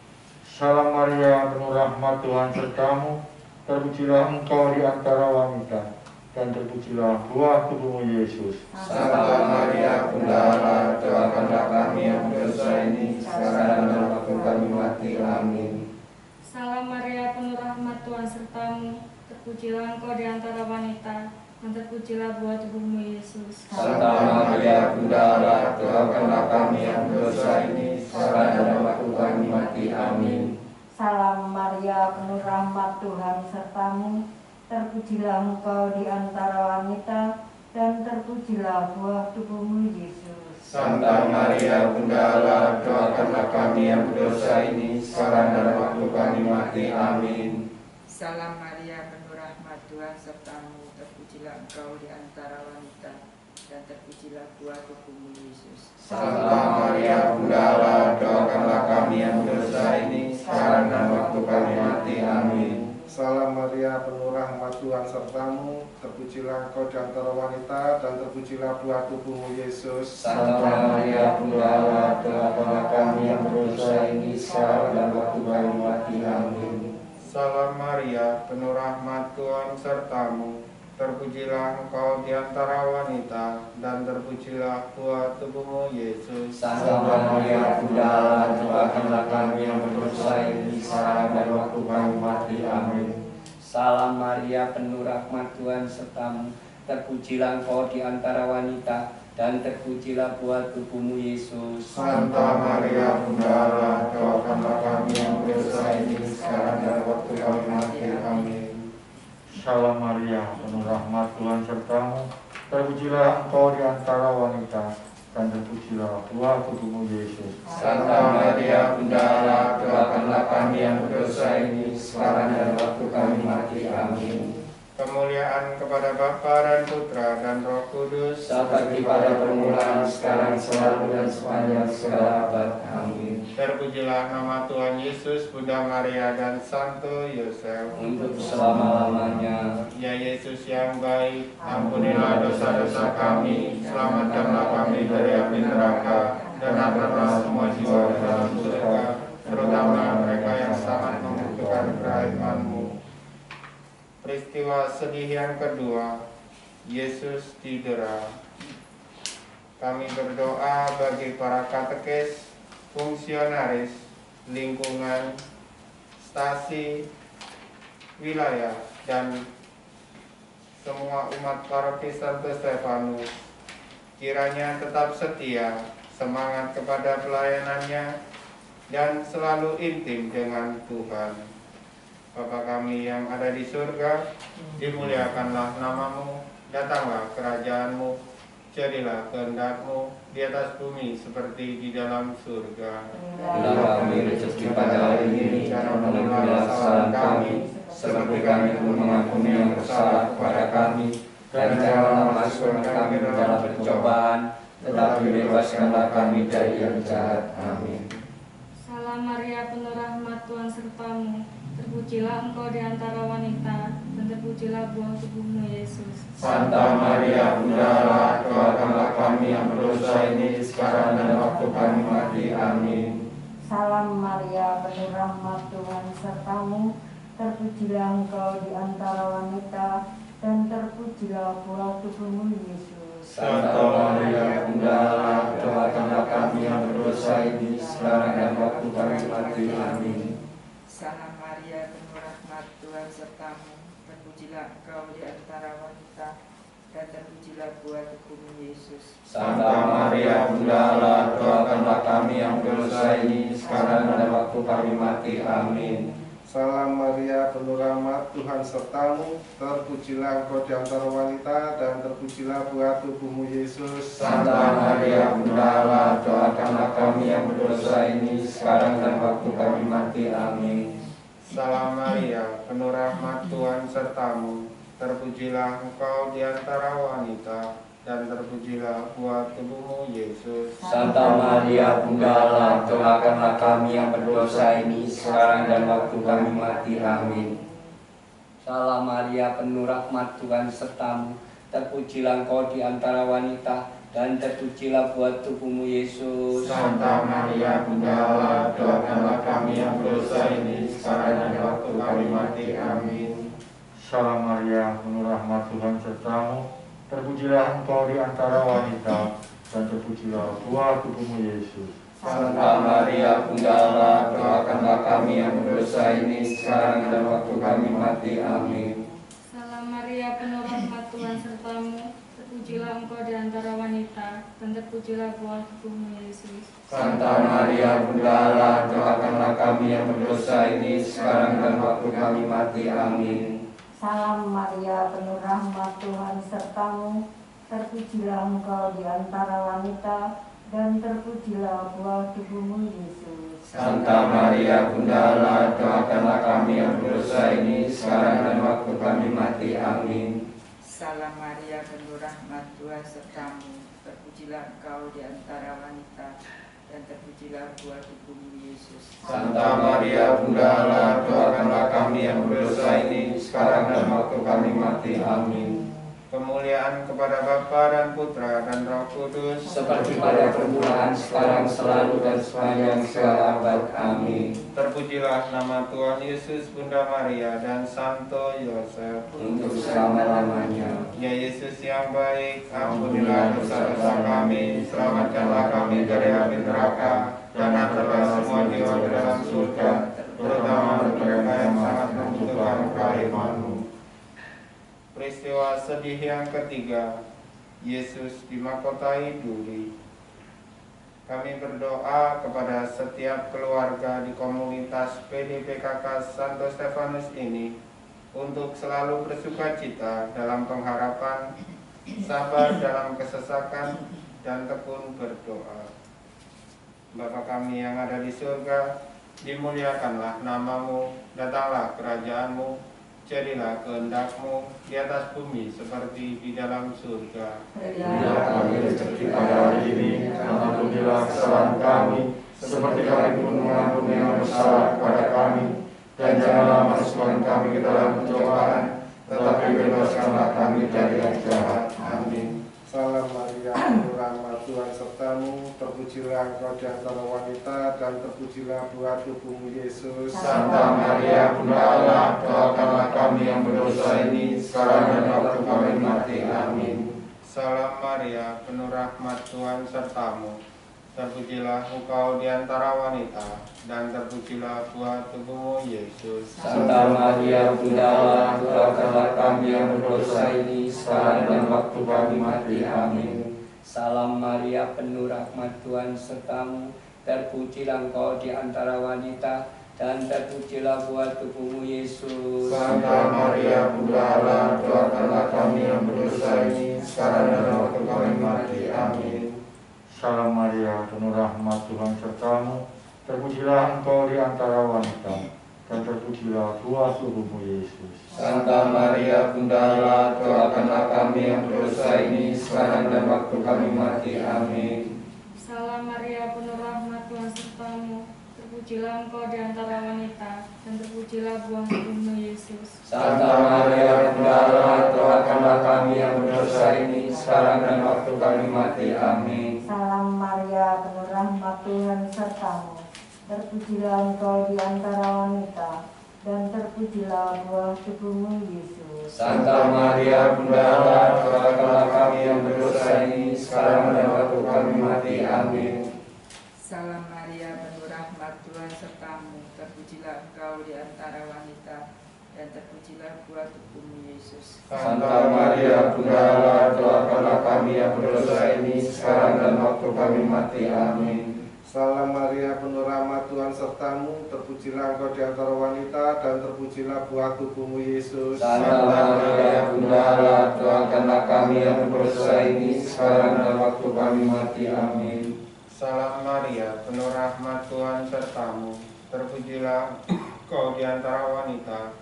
Salam Maria, penuh rahmat Tuhan sertamu. Terpujilah engkau di antara wanita, dan terpujilah buah tubuhmu Yesus. Santa Maria Bunda Allah, doakanlah kami yang berdosa ini sekarang dan waktu kami mati. Amin. Salam Maria, penuh rahmat, Tuhan sertamu, terpujilah engkau di antara wanita, dan terpujilah buah tubuhmu Yesus. Santa Maria Bunda Allah, doakanlah kami yang berdosa ini sekarang dan waktu kami mati. Amin. Salam Maria, penuh rahmat, Tuhan sertamu, terpujilah engkau di antara wanita, dan terpujilah buah tubuhmu Yesus. Santa Maria Bunda Allah, doakanlah kami yang berdosa ini sekarang dan waktu kami mati. Amin. Salam Maria, penuh rahmat, Tuhan sertamu, terpujilah engkau di antara wanita, dan terpujilah buah tubuhmu Yesus. Santa Maria Bunda Allah, doakanlah kami yang berdosa ini sekarang dan waktu kami mati. Amin. Salam Maria, penuh rahmat, Tuhan sertamu, terpujilah engkau di antara wanita, dan terpujilah buah tubuhmu Yesus. Santa Maria Bunda Allah, doakanlah kami yang berdosa ini sekarang dan waktu kami mati. Amin. Salam Maria, penuh rahmat, Tuhan sertamu, terpujilah engkau di antara wanita, dan terpujilah buah tubuhmu Yesus. Santa Maria Bunda Allah, doakanlah kami yang berdosa ini sekarang dan waktu kami mati. Amin. Salam Maria, penuh rahmat, Tuhan sertamu, terpujilah engkau di antara wanita, dan terpujilah buah tubuhmu Yesus. Santa Maria Bunda Allah, doakanlah kami yang berdosa ini sekarang dan waktu kami mati. Amin. Salam Maria, penuh rahmat, Tuhan sertamu, terpujilah engkau di antara wanita, dan terpujilah buah tubuhmu Yesus. Santa Maria Bunda Allah, doakanlah kami yang berdosa ini sekarang dan waktu kami mati. Amin. Kemuliaan kepada Bapa dan Putra dan Roh Kudus, Seperti pada permulaan, sekarang, selalu, dan sepanjang segala abad. Amin. terpujilah nama Tuhan Yesus, Bunda Maria, dan Santo Yosef. Untuk selama-lamanya. Ya Yesus yang baik, ampunilah dosa-dosa kami, selamatkanlah kami dari api neraka, dan angkatlah semua jiwa dalam surga, terutama mereka yang sangat membutuhkan kerahiman-Mu. Peristiwa sedih yang kedua, Yesus didera. Kami berdoa bagi para katekes, fungsionaris, lingkungan, stasi, wilayah, dan semua umat paroki Santo Stefanus. Kiranya tetap setia, semangat kepada pelayanannya, dan selalu intim dengan Tuhan. Bapa kami yang ada di surga, dimuliakanlah nama-Mu, datanglah kerajaan-Mu, jadilah kehendak-Mu di atas bumi seperti di dalam surga. Berilah kami rezeki pada hari ini, dan ampunilah kesalahan kami, seperti kami pun mengampuni yang bersalah kepada kami, dan janganlah masukkan kami ke dalam pencobaan, tetapi bebaskanlah kami dari yang jahat. Amin. Salam Maria, penuh rahmat, Tuhan sertamu, terpujilah engkau di antara wanita, dan terpujilah buah tubuhmu Yesus. Santa Maria Bunda Allah, doakanlah kami yang berdosa ini sekarang dan waktu kami mati. Amin. Salam Maria, penuh rahmat, Tuhan sertamu, terpujilah engkau di antara wanita, dan terpujilah buah tubuhmu Yesus. Santa Maria Bunda Allah, doakanlah kami yang berdosa ini sekarang dan waktu kami mati. Amin. Salam Maria, penuh rahmat, Tuhan sertamu, terpujilah engkau di antara wanita, dan terpujilah buah tubuhmu Yesus. Santa Maria Bunda Allah, doakanlah kami yang berdosa ini sekarang dan waktu kami mati. Amin. Salam Maria, penuh rahmat, Tuhan sertamu, terpujilah engkau di antara wanita, dan terpujilah buah tubuhmu Yesus. Santa Maria Bunda Allah, doakanlah kami yang berdosa ini sekarang dan waktu kami mati. Amin. Salam Maria, penuh rahmat, Tuhan sertamu, terpujilah engkau di antara wanita, dan terpujilah buah tubuhmu Yesus. Santa Maria Bunda Allah, doakanlah kami yang berdosa ini sekarang dan waktu kami mati. Amin. Salam Maria, penuh rahmat, Tuhan sertamu, terpujilah engkau di antara wanita, dan terpujilah buah tubuhmu Yesus. Santa Maria Bunda Allah, doakanlah kami yang berdosa ini sekarang dan waktu kami mati. Amin. Salam Maria, penuh rahmat Tuhan sertamu, terpujilah engkau di antara wanita, dan terpujilah buah tubuhmu Yesus. Santa Maria Bunda Allah, doakanlah kami yang berdosa ini sekarang dan waktu kami mati. Amin. Salam Maria, penuh rahmat Tuhan sertamu, terpujilah engkau di antara wanita, dan terpujilah buah tubuhmu Yesus. Santa Maria Bunda Allah, doakanlah kami yang berdosa ini sekarang dan waktu kami mati. Amin. Salam Maria, penuh rahmat Tuhan sertamu, terpujilah engkau di antara wanita, dan terpujilah buah tubuhmu Yesus. Santa Maria Bunda Allah, doakanlah kami yang berdosa ini sekarang dan waktu kami mati. Amin. Salam Maria, penuh rahmat Tuhan sertamu, terpujilah engkau di antara wanita, dan terpujilah buah tubuhmu Yesus. Santa Maria Bunda Allah, doakanlah kami yang berdosa ini sekarang dan waktu kami mati. Amin. Kemuliaan kepada Bapa dan Putra dan Roh Kudus, Seperti pada permulaan, sekarang, selalu, dan sepanjang segala abad. Amin. terpujilah nama Tuhan Yesus, Bunda Maria, dan Santo Yosef. Untuk selama-lamanya. Ya Yesus yang baik, ampunilah dosa-dosa kami, selamatkanlah kami dari api neraka, dan hantarlah semua jiwa ke dalam surga, terutama mereka yang sangat membutuhkan kerahiman-Mu. Peristiwa sedih yang ketiga, Yesus dimahkotai duri. Kami berdoa kepada setiap keluarga di komunitas PDPKK Santo Stefanus ini untuk selalu bersukacita dalam pengharapan, sabar dalam kesesakan, dan tekun berdoa. Bapa kami yang ada di surga, dimuliakanlah nama-Mu, datanglah kerajaan-Mu, jadilah kehendak-Mu di atas bumi seperti di dalam surga. Berilah kami rezeki pada hari ini, dan ampunilah kesalahan kami, seperti kami pun mengampuni yang bersalah kepada kami. Dan janganlah masukkan kami ke dalam pencobaan, tetapi bebaskanlah kami dari yang jahat. Amin. Salam Maria, penuh rahmat Tuhan sertamu, terpujilah engkau di antara wanita, dan terpujilah buah tubuhmu Yesus. Santa Maria Bunda Allah, doakanlah kami yang berdosa ini sekarang dan waktu kami mati. Amin. Salam Maria, penuh rahmat Tuhan sertamu, terpujilah engkau di antara wanita, dan terpujilah buah tubuhmu Yesus. Santa Maria Bunda Allah, doakanlah kami yang berdosa ini sekarang dan waktu kami mati. Amin. Salam Maria, penuh rahmat Tuhan sertamu, terpujilah engkau di antara wanita, dan terpujilah buah tubuhmu Yesus. Santa Maria Bunda Allah, doakanlah kami yang berdosa ini sekarang dan waktu kami mati. Amin. Salam Maria, penuh rahmat Tuhan sertamu, terpujilah engkau di antara wanita, dan terpujilah buah tubuhmu Yesus. Santa Maria Bunda Allah, doakanlah kami yang berdosa ini sekarang dan waktu kami mati. Amin. Salam Maria, penuh rahmat Tuhan sertamu, terpujilah engkau di antara wanita, dan terpujilah buah tubuhmu Yesus. Santa Maria Bunda Allah, doakanlah kami yang berdosa ini sekarang dan waktu kami mati. Amin. Salam Maria, penuh rahmat Tuhan sertamu, terpujilah engkau di antara wanita, dan terpujilah buah tubuhmu Yesus. Santa Maria Bunda Allah, doakanlah kami yang berdosa ini sekarang dan waktu kami mati. Amin. Salam Maria, penuh rahmat Tuhan sertamu, terpujilah engkau di antara wanita, dan terpujilah buah tubuhmu Yesus. Santa Maria Bunda Allah, doakanlah kami yang berdosa ini sekarang dan waktu kami mati. Amin. Salam Maria, penuh rahmat Tuhan sertamu, terpujilah engkau di antara wanita, dan terpujilah buah tubuhmu Yesus. Santa Maria Bunda Allah, doakanlah kami yang berdosa ini sekarang dan waktu kami mati. Amin. Salam Maria, penuh rahmat Tuhan sertamu, terpujilah engkau di antara wanita,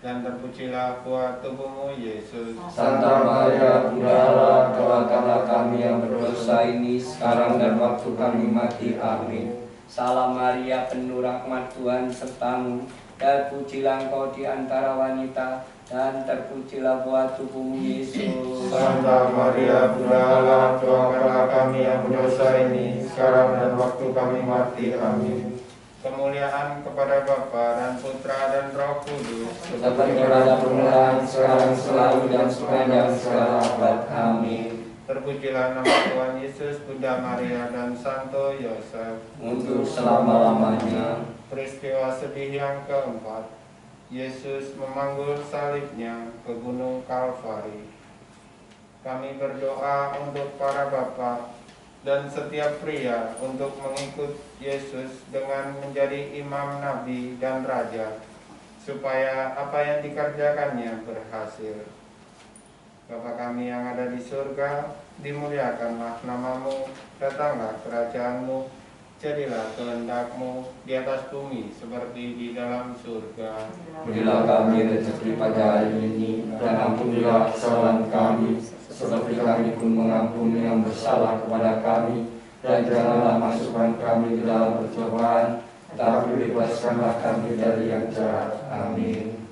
dan terpujilah buah tubuhmu Yesus. Santa Maria Bunda Allah, doakanlah kami yang berdosa ini sekarang dan waktu kami mati. Amin. Salam Maria, penuh rahmat Tuhan sertamu, terpujilah engkau di antara wanita, dan terpujilah buah tubuhmu Yesus. Santa Maria Bunda Allah, doakanlah kami yang berdosa ini sekarang dan waktu kami mati. Amin. Kemuliaan kepada Bapa dan Putra dan Roh Kudus, seperti pada permulaan, sekarang, selalu, dan sepanjang segala abad. Amin. Terpujilah nama Tuhan Yesus, Bunda Maria, dan Santo Yosef. Untuk selama-lamanya. Peristiwa sedih yang keempat, Yesus memanggul salibnya ke Gunung Kalvari. Kami berdoa untuk para bapak dan setiap pria untuk mengikut Yesus dengan menjadi imam, nabi, dan raja, supaya apa yang dikerjakannya berhasil. Bapa kami yang ada di surga, dimuliakanlah namamu, datanglah kerajaanmu, jadilah kehendak-Mu di atas bumi seperti di dalam surga. Berilah kami rezeki pada hari ini, dan ampunilah kesalahan kami, seperti kami pun mengampuni yang bersalah kepada kami, dan janganlah masukkan kami ke dalam percobaan, tetapi bebaskanlah kami dari yang jahat. Amin.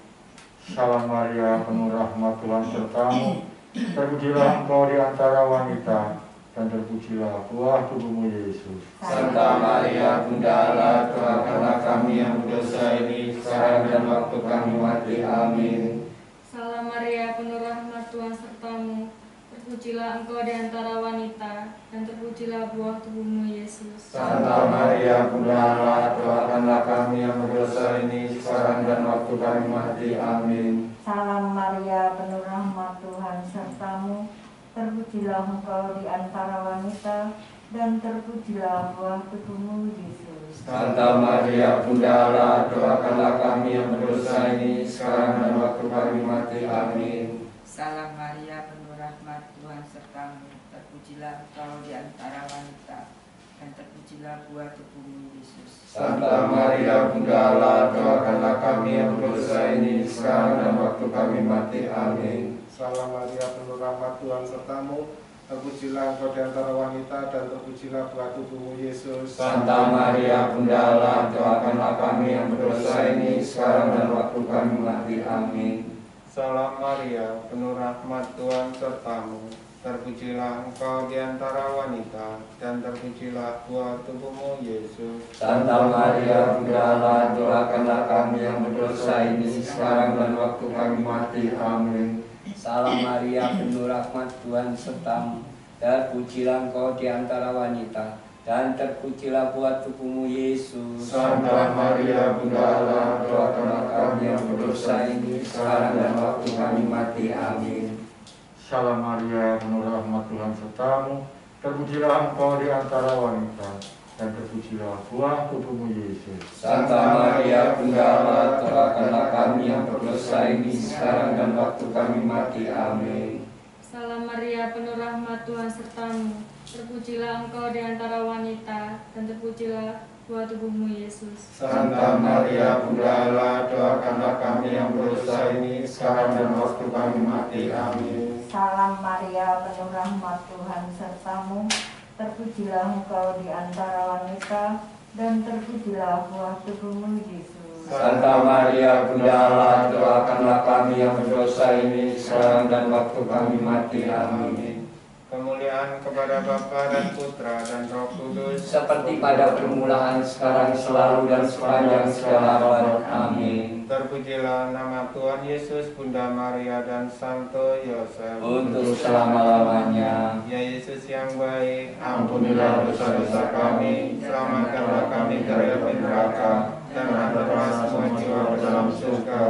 Salam Maria, penuh rahmat, Tuhan sertamu. Terpujilah engkau di antara wanita, dan terpujilah buah tubuhmu Yesus. Santa Maria, Bunda Allah, doakanlah kami yang berdosa ini, sekarang dan waktu kami mati. Amin. Salam Maria, penuh rahmat, Tuhan sertamu. Terpujilah engkau di antara wanita, dan terpujilah buah tubuhmu Yesus. Santa Maria, Bunda Allah, doakanlah kami yang berdosa ini, sekarang dan waktu kami mati. Amin. Salam Maria, penuh rahmat, Tuhan sertamu. Terpujilah engkau di antara wanita, dan terpujilah buah tubuhmu Yesus. Santa Maria, Bunda Allah, doakanlah kami yang berdosa ini, sekarang dan waktu kami mati. Amin. Salam Maria, penuh rahmat, Tuhan sertamu. Terpujilah engkau di antara wanita, dan terpujilah buah tubuhmu Yesus. Santa Maria, Bunda Allah, doakanlah kami yang berdosa ini, sekarang dan waktu kami mati. Amin. Salam Maria, penuh rahmat, Tuhan sertamu. Terpujilah engkau di antara wanita, dan terpujilah buah tubuhmu Yesus. Santa Maria, Bunda Allah, doakanlah kami yang berdosa ini, sekarang dan waktu kami mati. Amin. Salam Maria, penuh rahmat, Tuhan sertamu. Terpujilah engkau di antara wanita, dan terpujilah buah tubuhmu Yesus. Santa Maria, Bunda Allah, doakanlah kami yang berdosa ini, sekarang dan waktu kami mati. Amin. Salam Maria, penuh rahmat, Tuhan sertamu. Terpujilah engkau di antara wanita, dan terpujilah buah tubuhmu Yesus. Santa Maria, Bunda Allah, doakanlah kami yang berdosa ini, sekarang dan waktu kami mati. Amin. Salam Maria, penuh rahmat, Tuhan sertamu. Terpujilah engkau di antara wanita, dan terpujilah buah tubuhmu Yesus. Santa Maria, Bunda Allah, doakanlah kami yang berdosa ini, sekarang dan waktu kami mati. Amin. Salam Maria, penuh rahmat, Tuhan sertamu. Terpujilah engkau di antara wanita, dan terpujilah buah tubuhmu Yesus. Santa Maria, Bunda Allah, doakanlah kami yang berdosa ini, sekarang dan waktu kami mati. Amin. Salam Maria, penuh rahmat, Tuhan sertamu. Terpujilah engkau di antara wanita, dan terpujilah buah tubuhmu Yesus. Santa Maria, Bunda Allah, doakanlah kami yang berdosa ini, sekarang dan waktu kami mati. Amin. Kemuliaan kepada Bapa dan Putra dan Roh Kudus, Seperti pada permulaan, sekarang, selalu, dan sepanjang segala abad. Amin. terpujilah nama Tuhan Yesus, Bunda Maria, dan Santo Yosef. Untuk selama-lamanya. Ya Yesus yang baik, Ampunilah dosa-dosa kami, selamatkanlah kami dari api neraka, dan hantarlah semua jiwa ke dalam surga,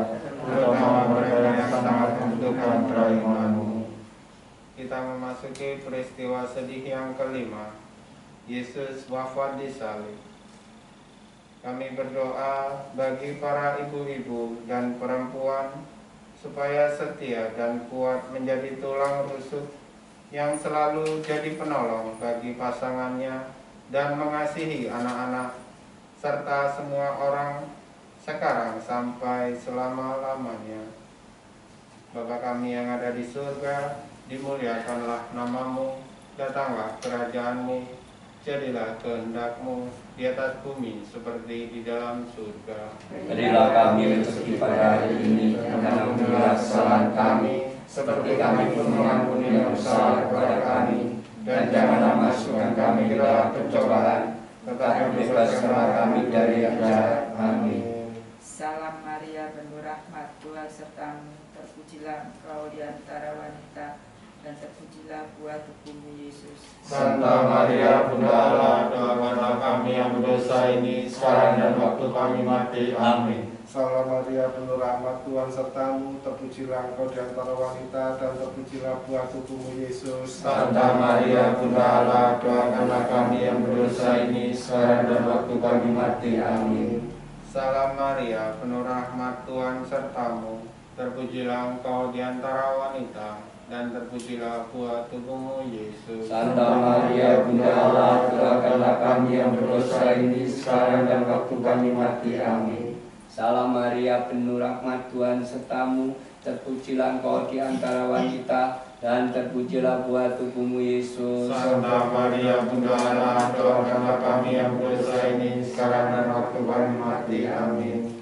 terutama mereka yang sangat membutuhkan perlindungan-Mu. Kita memasuki peristiwa sedih yang kelima, Yesus wafat di salib. Kami berdoa bagi para ibu-ibu dan perempuan supaya setia dan kuat menjadi tulang rusuk yang selalu jadi penolong bagi pasangannya dan mengasihi anak-anak serta semua orang sekarang sampai selama-lamanya. Bapa kami yang ada di surga, dimuliakanlah namamu, datanglah kerajaan-Mu, jadilah kehendak-Mu di atas bumi seperti di dalam surga. Berilah kami rezeki pada hari ini, dan ampunilah kesalahan kami, seperti kami pun mengampuni yang bersalah kepada kami. Dan janganlah masukkan kami ke dalam pencobaan, tetapi bebaskanlah kami dari yang jahat. Amin. Salam Maria, penuh rahmat, Tuhan sertamu, terpujilah engkau di antara wanita, dan terpujilah buah tubuhmu Yesus. Santa Maria, Bunda Allah, doakanlah kami yang berdosa ini, sekarang dan waktu kami mati. Amin. Salam Maria, penuh rahmat, Tuhan sertamu, terpujilah engkau di antara wanita, dan terpujilah buah tubuhmu Yesus. Santa Maria, Bunda Allah, doakanlah kami yang berdosa ini, sekarang dan waktu kami mati. Amin. Salam Maria, penuh rahmat, Tuhan sertamu, terpujilah engkau di antara wanita, dan terpujilah buah tubuhmu Yesus. Santa Maria, Bunda Allah, doakanlah kami yang berdosa ini, sekarang dan waktu kami mati. Amin. Salam Maria, penuh rahmat, Tuhan sertamu, terpujilah engkau di antara wanita, dan terpujilah buah tubuhmu Yesus. Santa Maria, Bunda Allah, doakanlah kami yang berdosa ini, sekarang dan waktu kami mati. Amin.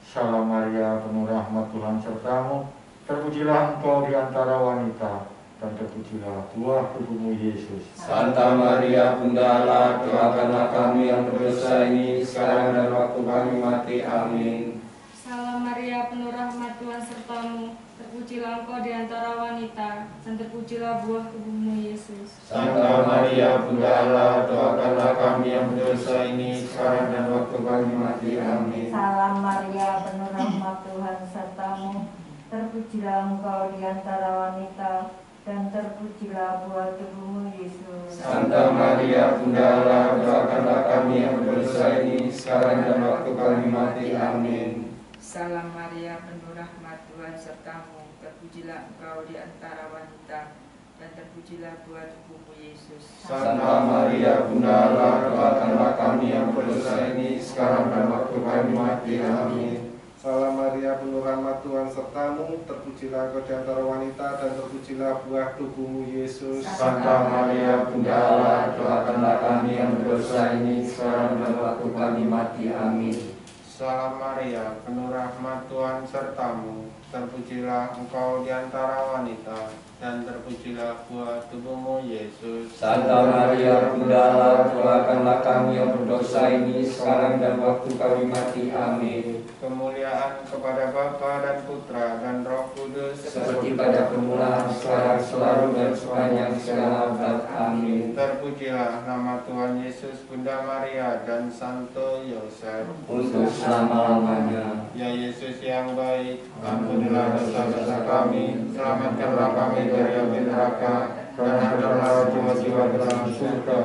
Salam Maria, penuh rahmat, Tuhan sertamu, terpujilah engkau di antara wanita, dan terpujilah buah tubuhmu Yesus. Santa Maria, Bunda Allah, doakanlah kami yang berdosa ini, sekarang dan waktu kami mati. Amin. Salam Maria, penuh rahmat, Tuhan sertamu, terpujilah engkau di antara wanita, dan terpujilah buah tubuhmu Yesus. Santa Maria, Bunda Allah, doakanlah kami yang berdosa ini, sekarang dan waktu kami mati. Amin. Salam Maria, penuh rahmat, Tuhan sertamu, terpujilah engkau di antara wanita, dan terpujilah buah tubuhmu Yesus. Santa Maria, Bunda Allah, doakanlah kami yang berdosa ini, sekarang dan waktu kami mati. Amin. Salam Maria, penuh rahmat, Tuhan sertamu, terpujilah engkau di antara wanita, dan terpujilah buah tubuhmu Yesus. Santa Maria, Bunda Allah, doakanlah kami yang berdosa ini, sekarang dan waktu kami mati. Amin. Salam Maria, penuh rahmat, Tuhan sertamu, terpujilah engkau di antara wanita, dan terpujilah buah tubuhmu Yesus. Santa Maria, Bunda Allah, doakanlah kami yang berdosa ini, sekarang dan waktu kami mati. Amin. Salam Maria, penuh rahmat, Tuhan sertamu, terpujilah engkau di antara wanita, dan terpujilah buah tubuhmu Yesus. Santa Maria, Bunda Allah, doakanlah kami yang berdosa ini, sekarang dan waktu kami mati. Amin. Kemuliaan kepada Bapa dan Putra dan Roh Kudus, Seperti pada permulaan, sekarang, selalu, dan sepanjang segala abad. Amin. terpujilah nama Tuhan Yesus, Bunda Maria, dan Santo Yosef. Untuk selama-lamanya. Ya Yesus yang baik, ampunilah dosa-dosa kami, selamatkanlah kami dari api neraka, dan hantarlah jiwa-jiwa ke dalam surga,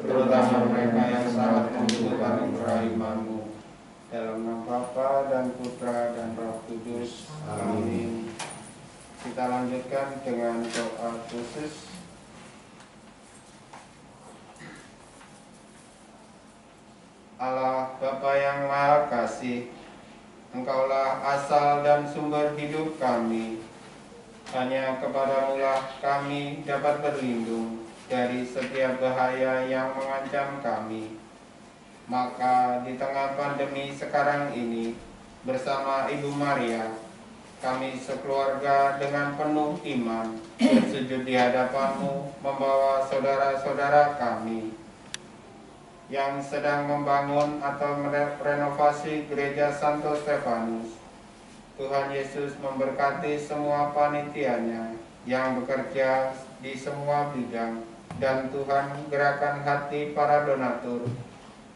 terutama mereka yang sangat membutuhkan kerahiman-Mu. Dalam nama Bapa dan Putra dan Roh Kudus. Amin. Kita lanjutkan dengan doa khusus. Allah Bapa yang Maha Kasih, Engkaulah asal dan sumber hidup kami. Hanya kepadamu-lah kami dapat berlindung dari setiap bahaya yang mengancam kami. Maka di tengah pandemi sekarang ini, bersama Ibu Maria, kami sekeluarga dengan penuh iman bersujud di hadapan-Mu, membawa saudara-saudara kami yang sedang membangun atau merenovasi gereja Santo Stefanus. Tuhan Yesus memberkati semua panitianya yang bekerja di semua bidang, dan Tuhan gerakan hati para donatur,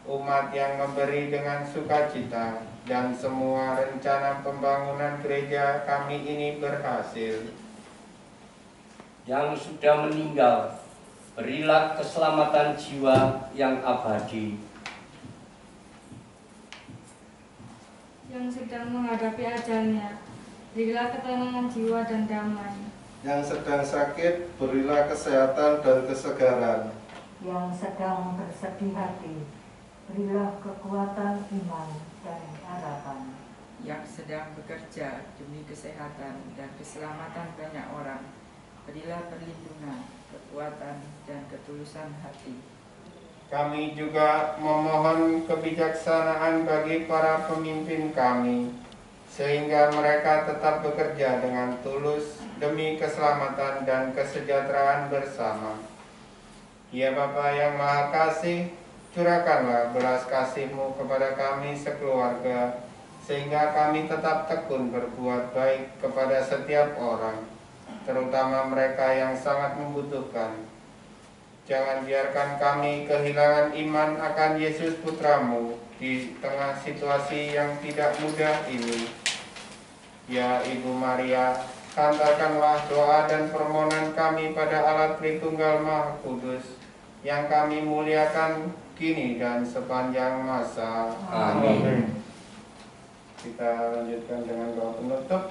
umat yang memberi dengan sukacita, dan semua rencana pembangunan gereja kami ini berhasil. Yang sudah meninggal, berilah keselamatan jiwa yang abadi. Yang sedang menghadapi ajalnya, berilah ketenangan jiwa dan damai. Yang sedang sakit, berilah kesehatan dan kesegaran. Yang sedang bersedih hati, berilah kekuatan iman dan harapan. Yang sedang bekerja demi kesehatan dan keselamatan banyak orang, berilah perlindungan, kekuatan, dan ketulusan hati. Kami juga memohon kebijaksanaan bagi para pemimpin kami, sehingga mereka tetap bekerja dengan tulus demi keselamatan dan kesejahteraan bersama. Ya Bapa yang Maha Kasih, Curahkanlah belas kasih-Mu kepada kami sekeluarga, sehingga kami tetap tekun berbuat baik kepada setiap orang, terutama mereka yang sangat membutuhkan. Jangan biarkan kami kehilangan iman akan Yesus Putra-Mu di tengah situasi yang tidak mudah ini. Ya Ibu Maria, hantarkanlah doa dan permohonan kami pada Allah Tritunggal Maha Kudus, yang kami muliakan kini dan sepanjang masa. Amin. Kita lanjutkan dengan doa penutup.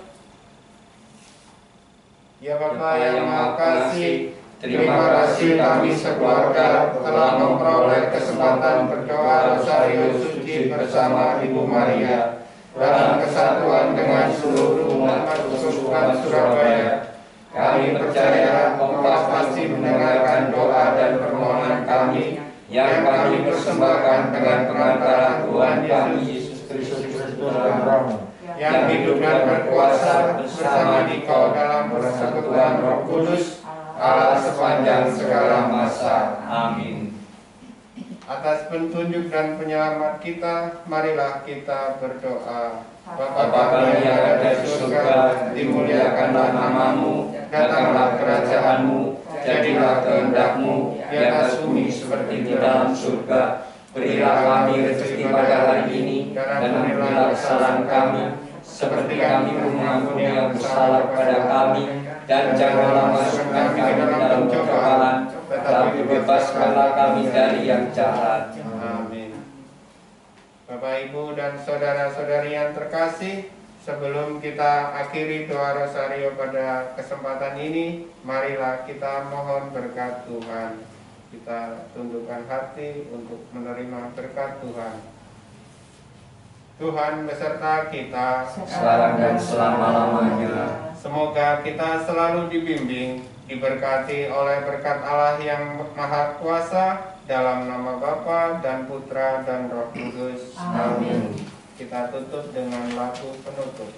Ya Bapa yang Maha Kasih, terima kasih kami sekeluarga telah memperoleh kesempatan berdoa rosario suci bersama Ibu Maria dalam kesatuan dengan seluruh umat Persekutuan Surabaya. Kami percaya Allah pasti mendengarkan doa dan permohonan kami yang kami persembahkan dengan pengantaran Tuhan kami Yesus Kristus yang hidup dan berkuasa bersama Dikau dalam persekutuan Roh Kudus, Allah sepanjang segala masa. Amin. Atas petunjuk dan penyelamat kita, marilah kita berdoa. Bapa kami yang ada di surga, dimuliakanlah nama-Mu, datanglah kerajaan-Mu, jadilah kehendak-Mu di atas bumi seperti di dalam surga. Berilah kami rezeki pada hari ini, dan ampunilah kesalahan kami, seperti kami mengampuni yang bersalah kepada kami, dan janganlah masukkan kami dalam pencobaan, tetapi bebaskanlah kami dari yang jahat. Amin. Bapak, Ibu, dan saudara-saudari yang terkasih, sebelum kita akhiri doa rosario pada kesempatan ini, marilah kita mohon berkat Tuhan. Kita tundukkan hati untuk menerima berkat Tuhan. Tuhan beserta kita Sekarang dan selama-lamanya. Semoga kita selalu dibimbing, diberkati oleh berkat Allah yang Maha Kuasa, dalam nama Bapa dan Putra dan Roh Kudus. Amin. Kita tutup dengan lagu penutup.